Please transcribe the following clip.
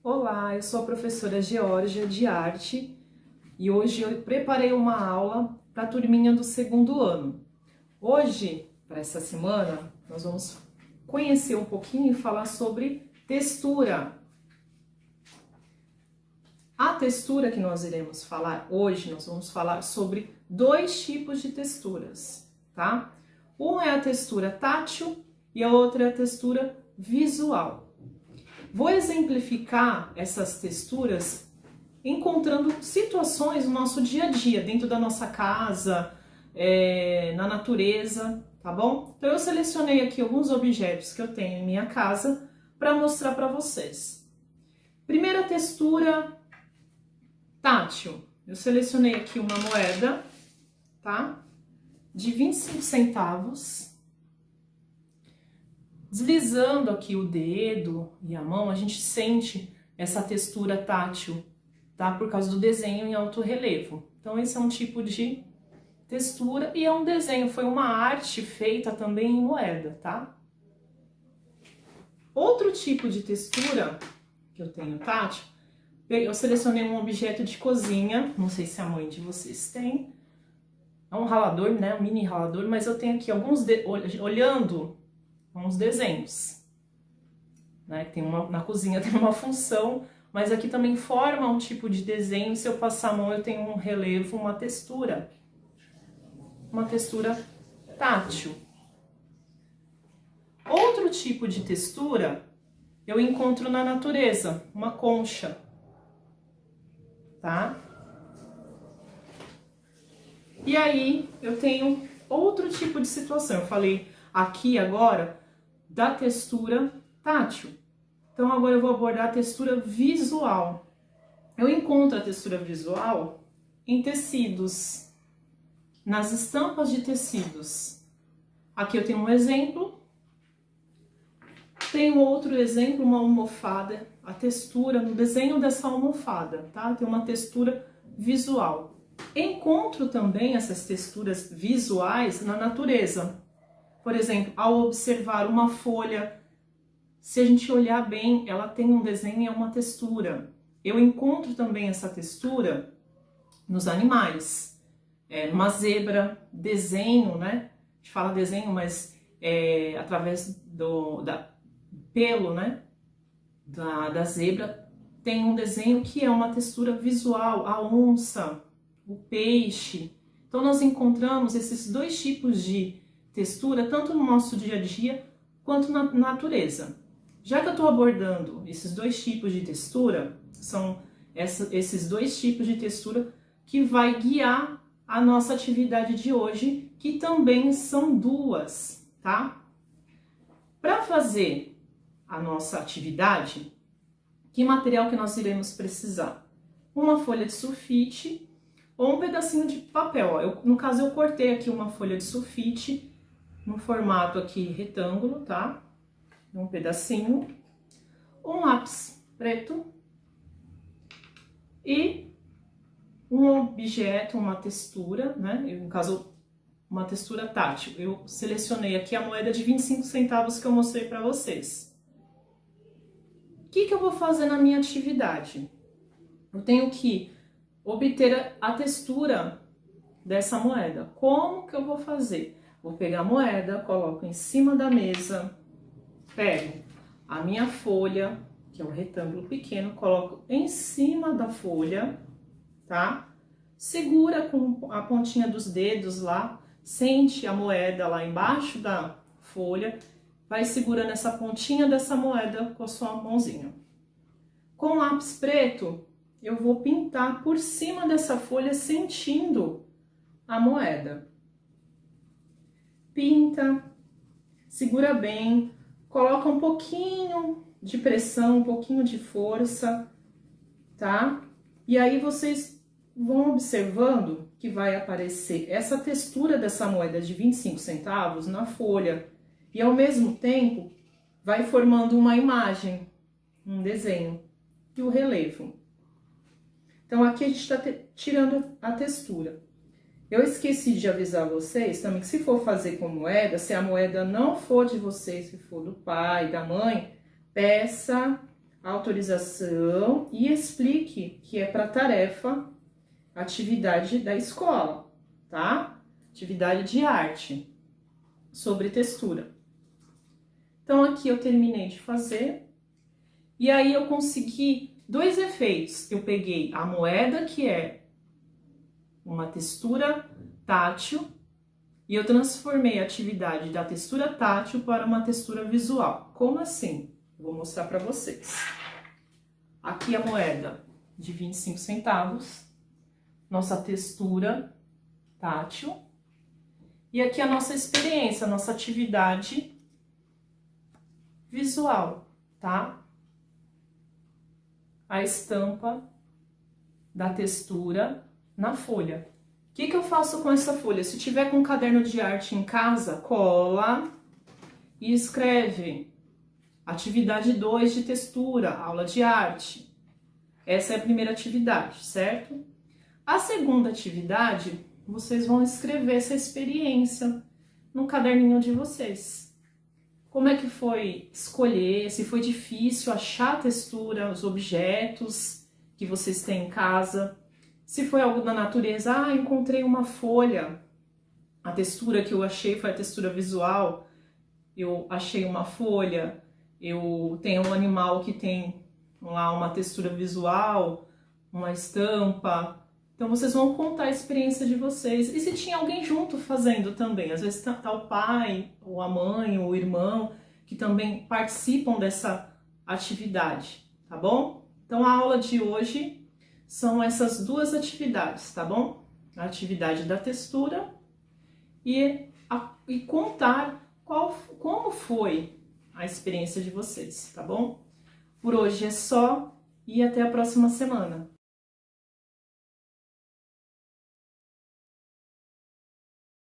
Olá, eu sou a professora Geórgia de Arte e hoje eu preparei uma aula para a turminha do segundo ano. Hoje, para essa semana, nós vamos conhecer um pouquinho e falar sobre textura. A textura que nós iremos falar hoje, nós vamos falar sobre dois tipos de texturas, tá? Um é a textura tátil e a outra é a textura visual. Vou exemplificar essas texturas encontrando situações no nosso dia a dia, dentro da nossa casa, na natureza, tá bom? Então eu selecionei aqui alguns objetos que eu tenho em minha casa para mostrar para vocês. Primeira textura tátil. Eu selecionei aqui uma moeda, tá? De 25 centavos. Deslizando aqui o dedo e a mão, a gente sente essa textura tátil, tá? Por causa do desenho em alto relevo. Então esse é um tipo de textura e é um desenho, foi uma arte feita também em moeda, tá? Outro tipo de textura que eu tenho tátil, eu selecionei um objeto de cozinha, não sei se a mãe de vocês tem, é um ralador, né? Um mini ralador, mas eu tenho aqui alguns, olhando uns desenhos, né? Tem na cozinha tem uma função, mas aqui também forma um tipo de desenho. Se eu passar a mão, eu tenho um relevo, uma textura tátil. Outro tipo de textura eu encontro na natureza, uma concha, tá? E aí eu tenho outro tipo de situação. Eu falei aqui agora da textura tátil. Então agora eu vou abordar a textura visual. Eu encontro a textura visual em tecidos, nas estampas de tecidos. Aqui eu tenho um exemplo. Tenho outro exemplo, uma almofada. A textura no desenho dessa almofada, tá? Tem uma textura visual. Encontro também essas texturas visuais na natureza. Por exemplo, ao observar uma folha, se a gente olhar bem, ela tem um desenho e é uma textura. Eu encontro também essa textura nos animais. Numa zebra, desenho, né? A gente fala desenho, mas através do pelo, né? Da zebra, tem um desenho que é uma textura visual. A onça, o peixe. Então nós encontramos esses dois tipos de textura, tanto no nosso dia a dia, quanto na natureza. Já que eu estou abordando esses dois tipos de textura, são esses dois tipos de textura que vai guiar a nossa atividade de hoje, que também são duas, tá? Para fazer a nossa atividade, que material que nós iremos precisar? Uma folha de sulfite ou um pedacinho de papel. Ó. No caso, eu cortei aqui uma folha de sulfite, no formato aqui retângulo, tá? Um pedacinho, um lápis preto e um objeto, uma textura, né? No caso, uma textura tátil. Eu selecionei aqui a moeda de 25 centavos que eu mostrei para vocês. O que eu vou fazer na minha atividade? Eu tenho que obter a textura dessa moeda. Como que eu vou fazer? Vou pegar a moeda, coloco em cima da mesa, pego a minha folha, que é um retângulo pequeno, coloco em cima da folha, tá? Segura com a pontinha dos dedos lá, sente a moeda lá embaixo da folha, vai segurando essa pontinha dessa moeda com a sua mãozinha. Com lápis preto, eu vou pintar por cima dessa folha, sentindo a moeda. Pinta, segura bem, coloca um pouquinho de pressão, um pouquinho de força, tá? E aí vocês vão observando que vai aparecer essa textura dessa moeda de 25 centavos na folha. E ao mesmo tempo vai formando uma imagem, um desenho e o relevo. Então aqui a gente está tirando a textura. Eu esqueci de avisar vocês também que se for fazer com moeda, se a moeda não for de vocês, se for do pai, da mãe, peça autorização e explique que é para tarefa, atividade da escola, tá? Atividade de arte sobre textura. Então aqui eu terminei de fazer e aí eu consegui dois efeitos. Eu peguei a moeda, que é uma textura tátil, e eu transformei a atividade da textura tátil para uma textura visual. Como assim? Vou mostrar para vocês. Aqui a moeda de 25 centavos, nossa textura tátil, e aqui a nossa experiência, a nossa atividade visual, tá? A estampa da textura na folha. O que eu faço com essa folha? Se tiver com um caderno de arte em casa, cola e escreve atividade 2 de textura, aula de arte. Essa é a primeira atividade, certo? A segunda atividade, vocês vão escrever essa experiência no caderninho de vocês. Como é que foi escolher, se foi difícil achar a textura, os objetos que vocês têm em casa. Se foi algo da natureza, encontrei uma folha, a textura que eu achei foi a textura visual, eu achei uma folha, eu tenho um animal que tem lá uma textura visual, uma estampa. Então vocês vão contar a experiência de vocês. E se tinha alguém junto fazendo também, às vezes tá o pai, ou a mãe, ou o irmão, que também participam dessa atividade, tá bom? Então a aula de hoje são essas duas atividades, tá bom? A atividade da textura e contar como foi a experiência de vocês, tá bom? Por hoje é só e até a próxima semana.